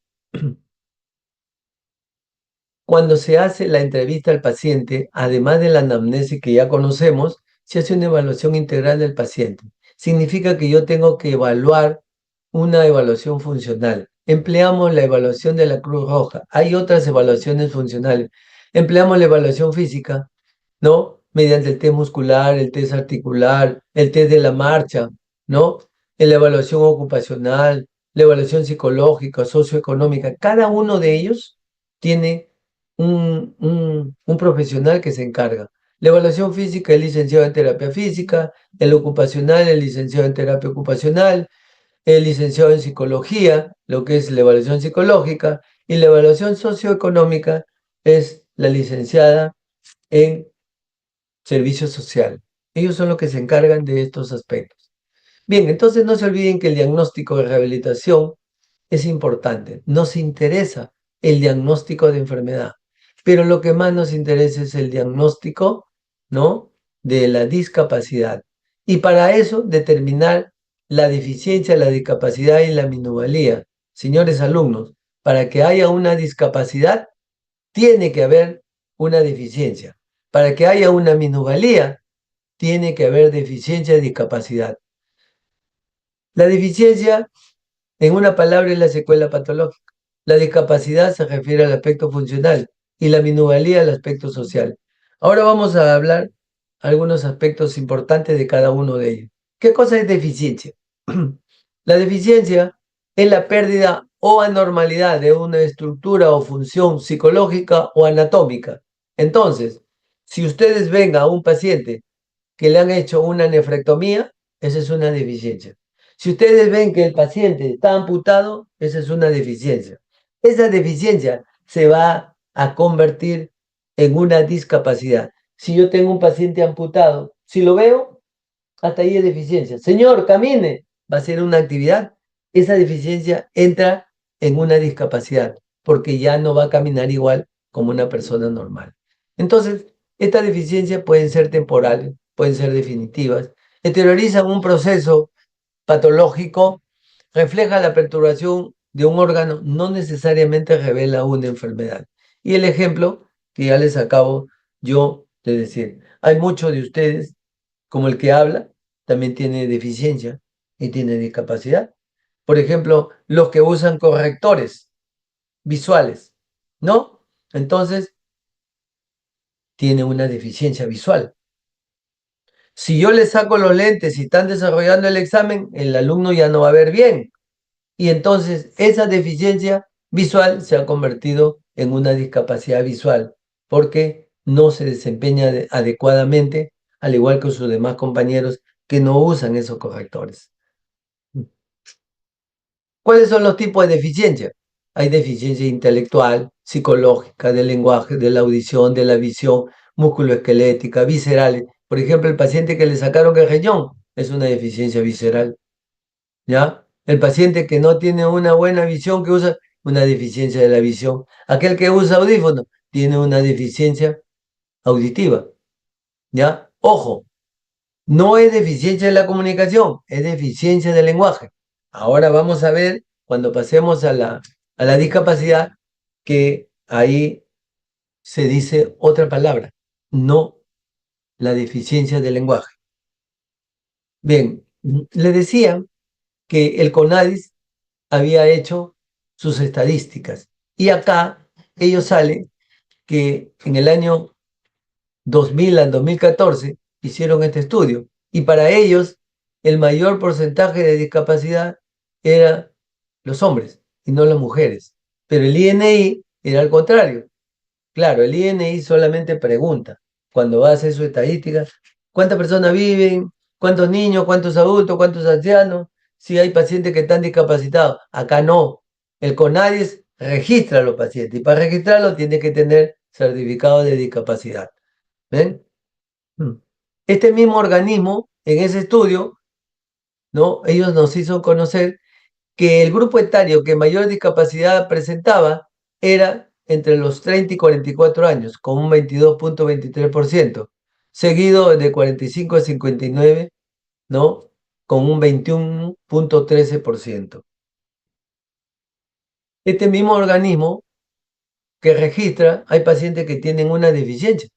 Cuando se hace la entrevista al paciente, además de la anamnesis que ya conocemos, se hace una evaluación integral del paciente. Significa que yo tengo que evaluar una evaluación funcional. Empleamos la evaluación de la Cruz Roja. Hay otras evaluaciones funcionales. Empleamos la evaluación física, ¿no? Mediante el test muscular, el test articular, el test de la marcha, ¿no? La evaluación ocupacional, la evaluación psicológica, socioeconómica. Cada uno de ellos tiene un profesional que se encarga. La evaluación física, el licenciado en terapia física, el ocupacional, el licenciado en terapia ocupacional, el licenciado en psicología, lo que es la evaluación psicológica, y la evaluación socioeconómica es la licenciada en servicio social. Ellos son los que se encargan de estos aspectos. Bien, entonces no se olviden que el diagnóstico de rehabilitación es importante. Nos interesa el diagnóstico de enfermedad, pero lo que más nos interesa es el diagnóstico, ¿no?, de la discapacidad. Y para eso determinar la deficiencia, la discapacidad y la minusvalía. Señores alumnos, para que haya una discapacidad, tiene que haber una deficiencia. Para que haya una minusvalía, tiene que haber deficiencia y discapacidad. La deficiencia, en una palabra, es la secuela patológica. La discapacidad se refiere al aspecto funcional y la minusvalía al aspecto social. Ahora vamos a hablar algunos aspectos importantes de cada uno de ellos. ¿Qué cosa es deficiencia? La deficiencia es la pérdida o anormalidad de una estructura o función psicológica o anatómica. Entonces, si ustedes ven a un paciente que le han hecho una nefrectomía, esa es una deficiencia. Si ustedes ven que el paciente está amputado, esa es una deficiencia. Esa deficiencia se va a convertir en una discapacidad. Si yo tengo un paciente amputado, si lo veo, hasta ahí es deficiencia. Señor, camine, va a ser una actividad. Esa deficiencia entra en una discapacidad porque ya no va a caminar igual como una persona normal. Entonces, estas deficiencias pueden ser temporales, pueden ser definitivas, exteriorizan un proceso patológico, refleja la perturbación de un órgano, no necesariamente revela una enfermedad. Y el ejemplo que ya les acabo yo de decir, hay muchos de ustedes, como el que habla, también tiene deficiencia y tiene discapacidad. Por ejemplo, los que usan correctores visuales, ¿no? Entonces, tiene una deficiencia visual. Si yo le saco los lentes y están desarrollando el examen, el alumno ya no va a ver bien. Y entonces esa deficiencia visual se ha convertido en una discapacidad visual porque no se desempeña adecuadamente, al igual que sus demás compañeros que no usan esos correctores. ¿Cuáles son los tipos de deficiencia? Hay deficiencia intelectual, psicológica, del lenguaje, de la audición, de la visión, musculoesquelética, viscerales. Por ejemplo, el paciente que le sacaron el riñón es una deficiencia visceral, ¿ya? El paciente que no tiene una buena visión, que usa una deficiencia de la visión. Aquel que usa audífono tiene una deficiencia auditiva, ¿ya? Ojo, no es deficiencia de la comunicación, es deficiencia del lenguaje. Ahora vamos a ver, cuando pasemos a la discapacidad, que ahí se dice otra palabra, no la deficiencia del lenguaje. Bien, le decía que el CONADIS había hecho sus estadísticas y acá ellos salen que en el año 2000 al 2014 hicieron este estudio y para ellos el mayor porcentaje de discapacidad era los hombres y no las mujeres. Pero el INI era al contrario. Claro, el INI solamente pregunta, cuando va a hacer su estadística, cuántas personas viven, cuántos niños, cuántos adultos, cuántos ancianos, si hay pacientes que están discapacitados. Acá no. El CONADIS registra a los pacientes y para registrarlo tiene que tener certificado de discapacidad. ¿Ven? Este mismo organismo, en ese estudio, ¿no?, ellos nos hizo conocer que el grupo etario que mayor discapacidad presentaba era entre los 30 y 44 años, con un 22.23%, seguido de 45 a 59, ¿no?, con un 21.13%. Este mismo organismo que registra, hay pacientes que tienen una deficiencia,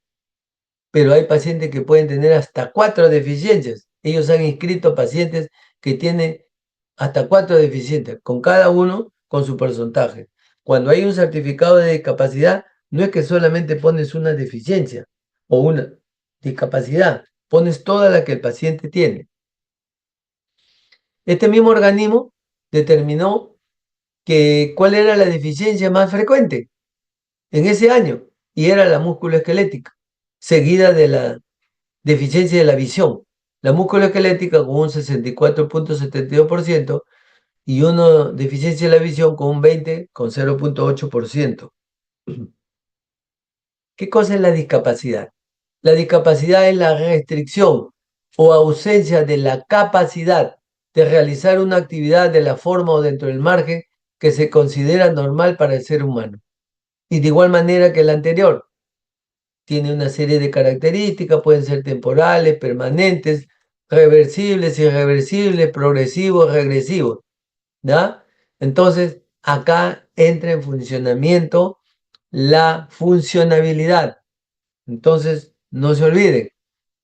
pero hay pacientes que pueden tener hasta 4 deficiencias. Ellos han inscrito pacientes que tienen hasta 4 deficientes, con cada uno con su porcentaje. Cuando hay un certificado de discapacidad, no es que solamente pones una deficiencia o una discapacidad, pones toda la que el paciente tiene. Este mismo organismo determinó que cuál era la deficiencia más frecuente en ese año y era la musculoesquelética. seguida de la deficiencia de la visión. La musculoesquelética con un 64,72% y una deficiencia de la visión con un 20,08%. ¿Qué cosa es la discapacidad? La discapacidad es la restricción o ausencia de la capacidad de realizar una actividad de la forma o dentro del margen que se considera normal para el ser humano. Y de igual manera que la anterior, tiene una serie de características, pueden ser temporales, permanentes, reversibles, irreversibles, progresivos, regresivos, ¿ya? Entonces, acá entra en funcionamiento la funcionabilidad. Entonces, no se olviden.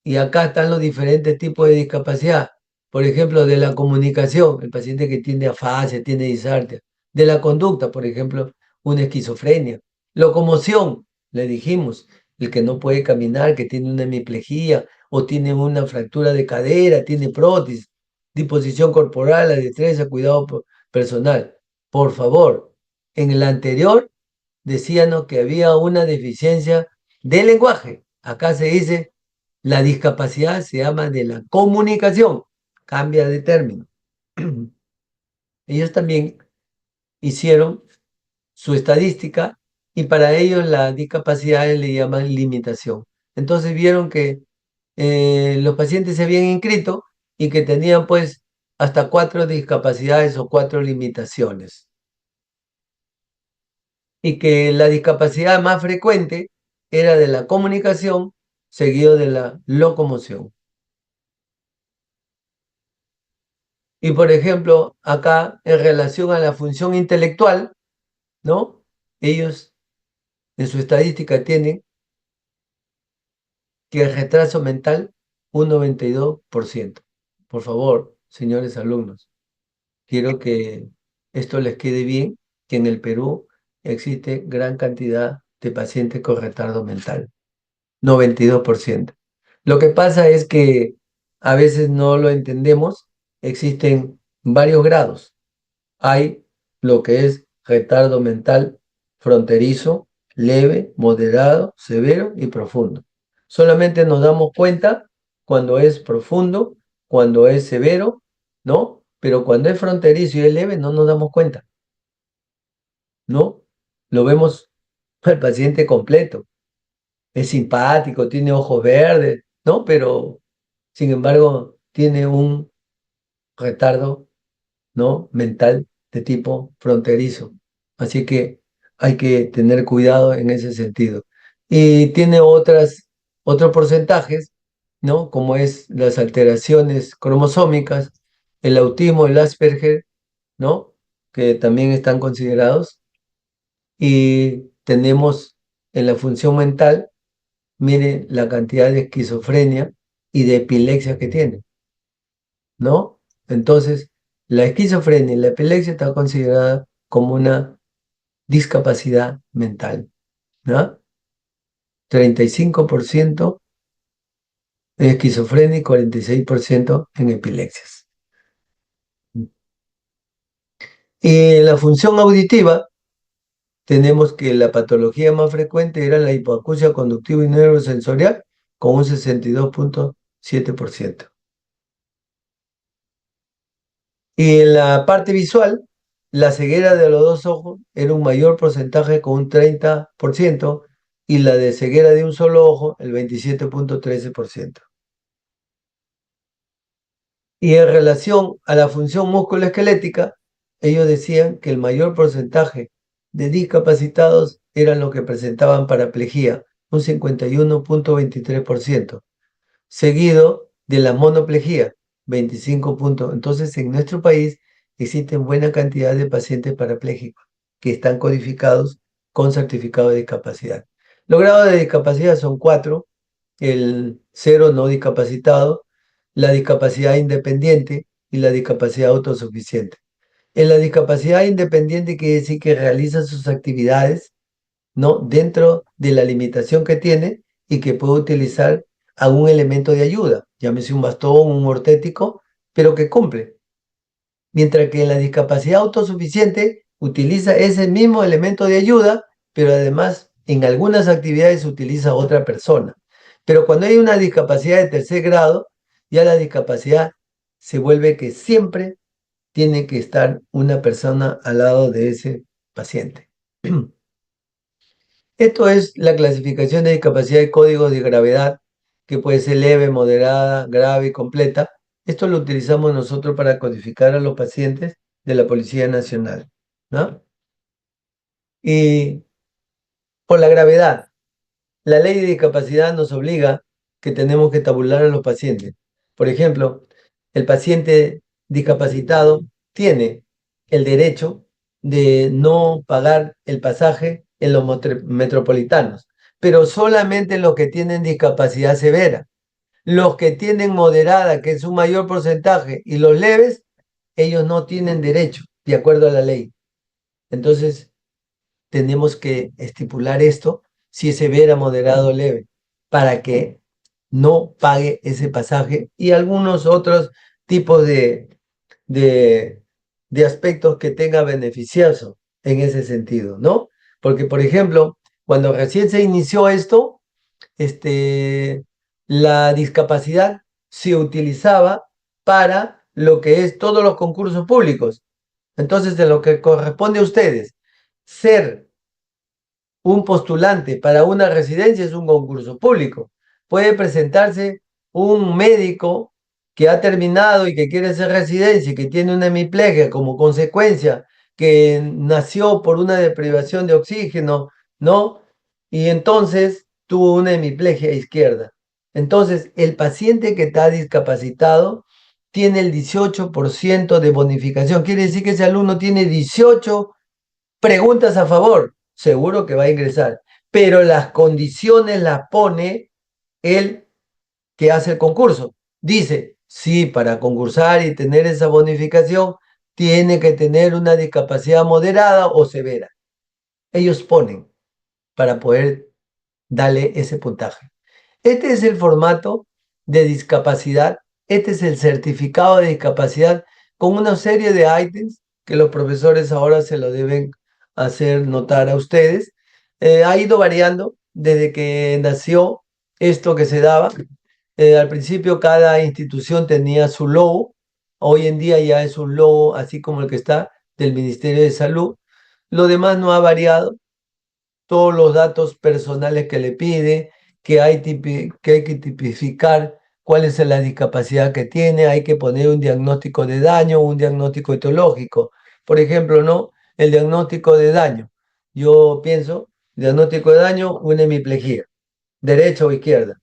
Y acá están los diferentes tipos de discapacidad. Por ejemplo, de la comunicación, el paciente que tiene afasia, tiene disartria. De la conducta, por ejemplo, una esquizofrenia. Locomoción, le dijimos, el que no puede caminar, que tiene una hemiplegia o tiene una fractura de cadera, tiene prótesis. Disposición corporal, la destreza, cuidado personal. Por favor, en el anterior decíamos que había una deficiencia de lenguaje. Acá se dice la discapacidad se llama de la comunicación, cambia de término. Ellos también hicieron su estadística y para ellos la discapacidad le llaman limitación. Entonces vieron que los pacientes se habían inscrito y que tenían pues hasta 4 discapacidades o 4 limitaciones. Y que la discapacidad más frecuente era de la comunicación seguido de la locomoción. Y por ejemplo, acá en relación a la función intelectual, ¿no? Ellos en su estadística tienen que el retraso mental un 92%. Por favor, señores alumnos, quiero que esto les quede bien, que en el Perú existe gran cantidad de pacientes con retardo mental, 92%. Lo que pasa es que a veces no lo entendemos, existen varios grados. Hay lo que es retardo mental fronterizo, leve, moderado, severo y profundo. Solamente nos damos cuenta cuando es profundo, cuando es severo, ¿no? Pero cuando es fronterizo y es leve no nos damos cuenta, ¿no? Lo vemos al paciente completo. Es simpático, tiene ojos verdes, ¿no? Pero, sin embargo, tiene un retardo, ¿no? Mental de tipo fronterizo. Así que hay que tener cuidado en ese sentido. Y tiene otros porcentajes, ¿no? Como es las alteraciones cromosómicas, el autismo, el Asperger, ¿no? Que también están considerados. Y tenemos en la función mental, mire la cantidad de esquizofrenia y de epilepsia que tiene, ¿no? Entonces, la esquizofrenia y la epilepsia está considerada como una discapacidad mental, ¿no? 35% en esquizofrenia y 46% en epilepsias. Y en la función auditiva, tenemos que la patología más frecuente era la hipoacusia conductiva y neurosensorial, con un 62,7%. Y en la parte visual, la ceguera de los dos ojos era un mayor porcentaje con un 30% y la de ceguera de un solo ojo el 27,13%. Y en relación a la función musculoesquelética, ellos decían que el mayor porcentaje de discapacitados eran los que presentaban paraplegia, un 51,23%, seguido de la monoplegia, 25 puntos. Entonces, en nuestro país existen buena cantidad de pacientes parapléjicos que están codificados con certificado de discapacidad. Los grados de discapacidad son 4, el 0 no discapacitado, la discapacidad independiente y la discapacidad autosuficiente. En la discapacidad independiente quiere decir que realiza sus actividades, ¿no? Dentro de la limitación que tiene y que puede utilizar algún elemento de ayuda, llámese un bastón, un ortético, pero que cumple. Mientras que en la discapacidad autosuficiente utiliza ese mismo elemento de ayuda, pero además en algunas actividades utiliza otra persona. Pero cuando hay una discapacidad de tercer grado, ya la discapacidad se vuelve que siempre tiene que estar una persona al lado de ese paciente. Esto es la clasificación de discapacidad de códigos de gravedad, que puede ser leve, moderada, grave y completa. Esto lo utilizamos nosotros para codificar a los pacientes de la Policía Nacional, ¿no? Y por la gravedad, la ley de discapacidad nos obliga que tenemos que tabular a los pacientes. Por ejemplo, el paciente discapacitado tiene el derecho de no pagar el pasaje en los metropolitanos, pero solamente los que tienen discapacidad severa. Los que tienen moderada, que es un mayor porcentaje, y los leves, ellos no tienen derecho, de acuerdo a la ley. Entonces, tenemos que estipular esto, si es severa, moderado o leve, para que no pague ese pasaje y algunos otros tipos de, de aspectos que tenga beneficioso en ese sentido, ¿no? Porque, por ejemplo, cuando recién se inició esto, la discapacidad se utilizaba para lo que es todos los concursos públicos. Entonces, de lo que corresponde a ustedes, ser un postulante para una residencia es un concurso público. Puede presentarse un médico que ha terminado y que quiere hacer residencia y que tiene una hemiplegia como consecuencia, que nació por una deprivación de oxígeno, ¿no? Y entonces tuvo una hemiplegia izquierda. Entonces, el paciente que está discapacitado tiene el 18% de bonificación. Quiere decir que ese alumno tiene 18 preguntas a favor, seguro que va a ingresar, pero las condiciones las pone el que hace el concurso. Dice, sí, para concursar y tener esa bonificación, tiene que tener una discapacidad moderada o severa. Ellos ponen para poder darle ese puntaje. Este es el formato de discapacidad, este es el certificado de discapacidad con una serie de ítems que los profesores ahora se lo deben hacer notar a ustedes. Ha ido variando desde que nació esto que se daba. Al principio cada institución tenía su logo, hoy en día ya es un logo así como el que está del Ministerio de Salud. Lo demás no ha variado, todos los datos personales que le pide, que hay que tipificar cuál es la discapacidad que tiene, hay que poner un diagnóstico de daño, un diagnóstico etiológico. Por ejemplo, ¿no? El diagnóstico de daño. Yo pienso, diagnóstico de daño, una hemiplegia, derecha o izquierda.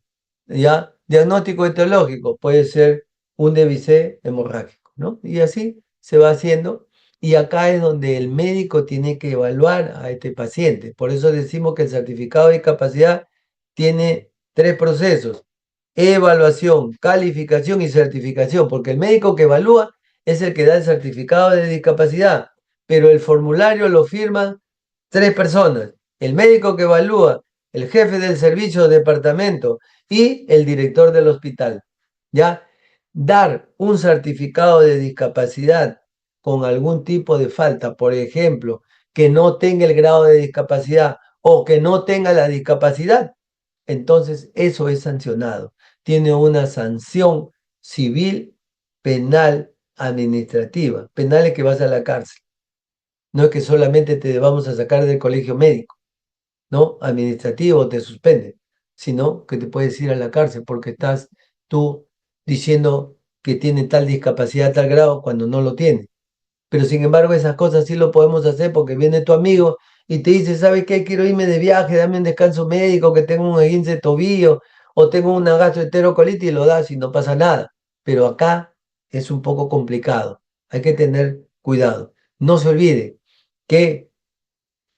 ¿Ya? Diagnóstico etiológico puede ser un DBC hemorrágico, ¿no? Y así se va haciendo. Y acá es donde el médico tiene que evaluar a este paciente. Por eso decimos que el certificado de discapacidad tiene 3 procesos: evaluación, calificación y certificación, porque el médico que evalúa es el que da el certificado de discapacidad, pero el formulario lo firman 3 personas: el médico que evalúa, el jefe del servicio de departamento y el director del hospital. ¿Ya? Dar un certificado de discapacidad con algún tipo de falta, por ejemplo, que no tenga el grado de discapacidad o que no tenga la discapacidad, entonces eso es sancionado. Tiene una sanción civil, penal, administrativa. Penal es que vas a la cárcel. No es que solamente te vamos a sacar del colegio médico, ¿no? Administrativo, te suspende, sino que te puedes ir a la cárcel porque estás tú diciendo que tiene tal discapacidad, tal grado, cuando no lo tiene. Pero sin embargo, esas cosas sí lo podemos hacer porque viene tu amigo y te dice, ¿sabes qué? Quiero irme de viaje, dame un descanso médico, que tengo un esguince de tobillo o tengo una gastroenterocolitis, y lo das y no pasa nada. Pero acá es un poco complicado. Hay que tener cuidado. No se olvide que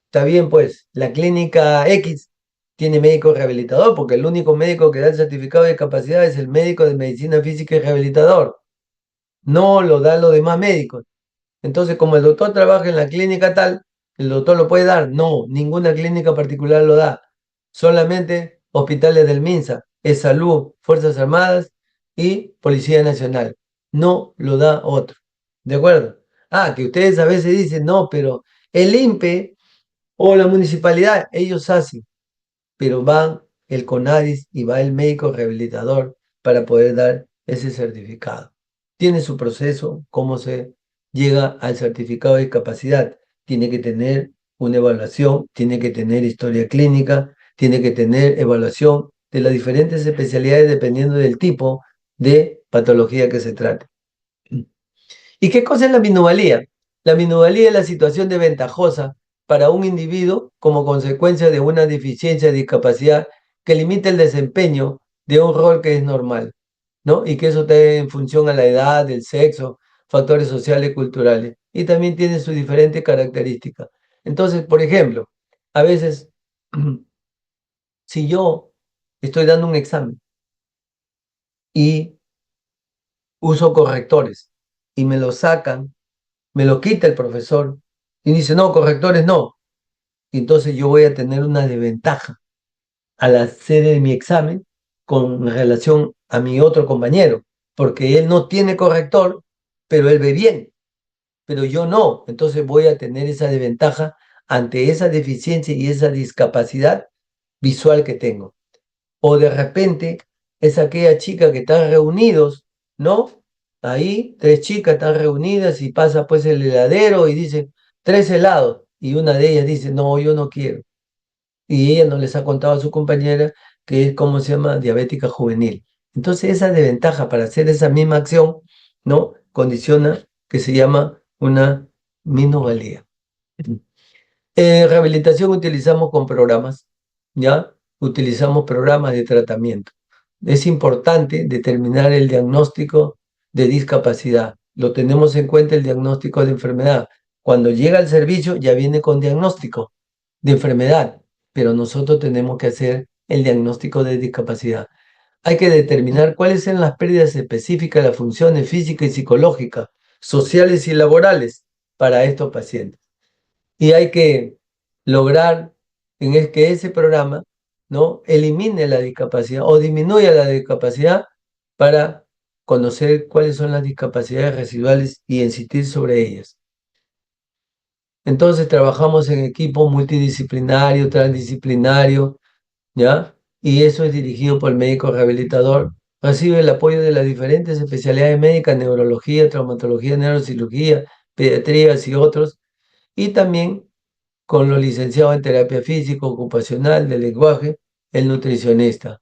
está bien, pues, la clínica X tiene médico rehabilitador, porque el único médico que da el certificado de discapacidad es el médico de medicina física y rehabilitador. No lo dan los demás médicos. Entonces, como el doctor trabaja en la clínica tal, ¿el doctor lo puede dar? No, ninguna clínica particular lo da. Solamente hospitales del MINSA, es Salud, Fuerzas Armadas y Policía Nacional. No lo da otro. ¿De acuerdo? Ah, que ustedes a veces dicen, no, pero el INPE o la municipalidad, ellos hacen, pero van el CONADIS y va el médico rehabilitador para poder dar ese certificado. Tiene su proceso, cómo se llega al certificado de discapacidad. Tiene que tener una evaluación, tiene que tener historia clínica, tiene que tener evaluación de las diferentes especialidades dependiendo del tipo de patología que se trate. ¿Y qué cosa es la minusvalía? La minusvalía es la situación desventajosa para un individuo como consecuencia de una deficiencia de discapacidad que limita el desempeño de un rol que es normal, ¿no? Y que eso está en función a la edad, el sexo, factores sociales y culturales. Y también tiene sus diferentes características. Entonces, por ejemplo, a veces, si yo estoy dando un examen y uso correctores y me lo sacan, me lo quita el profesor y dice, no, correctores no. Y entonces yo voy a tener una desventaja al hacer mi examen con relación a mi otro compañero, porque él no tiene corrector, pero él ve bien, pero yo no. Entonces voy a tener esa desventaja ante esa deficiencia y esa discapacidad visual que tengo. O de repente es aquella chica que están reunidos, ¿no? Ahí, tres chicas están reunidas y pasa pues el heladero y dice, tres helados. Y una de ellas dice, no, yo no quiero. Y ella no les ha contado a su compañera que es, ¿cómo se llama? Diabética juvenil. Entonces esa desventaja para hacer esa misma acción, ¿no? Condiciona que se llama una minusvalía. En rehabilitación utilizamos con programas, ¿ya? Utilizamos programas de tratamiento. Es importante determinar el diagnóstico de discapacidad. Lo tenemos en cuenta el diagnóstico de enfermedad. Cuando llega al servicio ya viene con diagnóstico de enfermedad, pero nosotros tenemos que hacer el diagnóstico de discapacidad. Hay que determinar cuáles son las pérdidas específicas de las funciones físicas y psicológicas, sociales y laborales para estos pacientes. Y hay que lograr que ese programa, ¿no?, elimine la discapacidad o disminuya la discapacidad para conocer cuáles son las discapacidades residuales y insistir sobre ellas. Entonces trabajamos en equipo multidisciplinario, transdisciplinario, ¿ya? Y eso es dirigido por el médico rehabilitador. Recibe el apoyo de las diferentes especialidades médicas, neurología, traumatología, neurocirugía, pediatrías y otros. Y también con los licenciados en terapia física, ocupacional, de lenguaje, el nutricionista.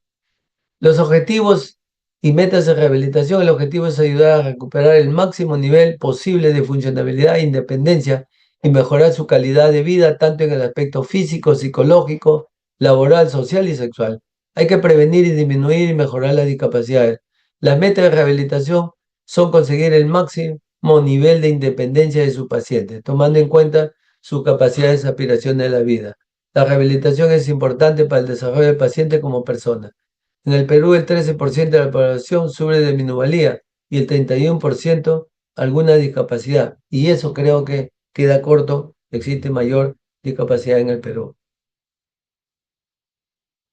Los objetivos y metas de rehabilitación, el objetivo es ayudar a recuperar el máximo nivel posible de funcionalidad e independencia y mejorar su calidad de vida, tanto en el aspecto físico, psicológico, laboral, social y sexual. Hay que prevenir y disminuir y mejorar las discapacidades. Las metas de rehabilitación son conseguir el máximo nivel de independencia de su paciente, tomando en cuenta sus capacidades y aspiraciones de la vida. La rehabilitación es importante para el desarrollo del paciente como persona. En el Perú, el 13% de la población sufre de minusvalía y el 31% alguna discapacidad. Y eso creo que queda corto, existe mayor discapacidad en el Perú.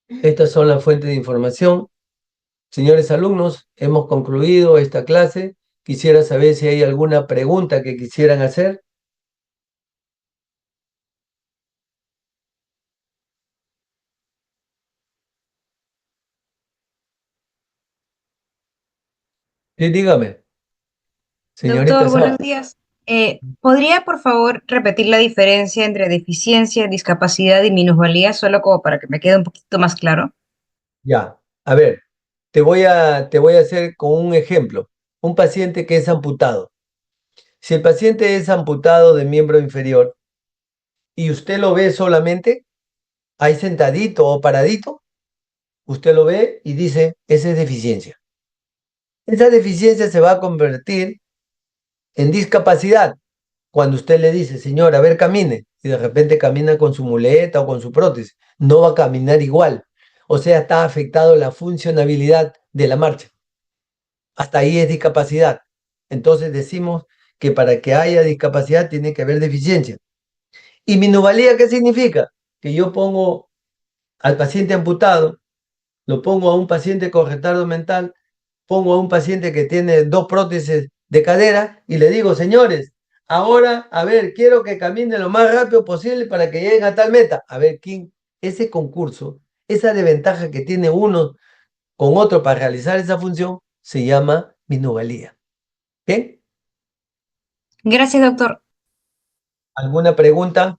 Estas son las fuentes de información. Señores alumnos, hemos concluido esta clase. Quisiera saber si hay alguna pregunta que quisieran hacer. Sí, dígame, señorita Doctor, Sara. buenos días. ¿Podría, por favor, repetir la diferencia entre deficiencia, discapacidad y minusvalía, solo como para que me quede un poquito más claro? Ya, a ver, te voy a hacer con un ejemplo. Un paciente que es amputado. Si el paciente es amputado de miembro inferior y usted lo ve solamente ahí sentadito o paradito, usted lo ve y dice, esa es deficiencia. Esa deficiencia se va a convertir en discapacidad cuando usted le dice, señor, a ver, camine, y de repente camina con su muleta o con su prótesis. No va a caminar igual. O sea, está afectado la funcionabilidad de la marcha. Hasta ahí es discapacidad. Entonces decimos que para que haya discapacidad tiene que haber deficiencia. ¿Y minusvalía qué significa? Que yo pongo al paciente amputado, lo pongo a un paciente con retardo mental, pongo a un paciente que tiene dos prótesis de cadera y le digo, señores, ahora, a ver, quiero que camine lo más rápido posible para que lleguen a tal meta. A ver, ¿quién? Ese concurso esa desventaja que tiene uno con otro para realizar esa función se llama minusvalía. ¿Bien? Gracias, doctor. ¿Alguna pregunta?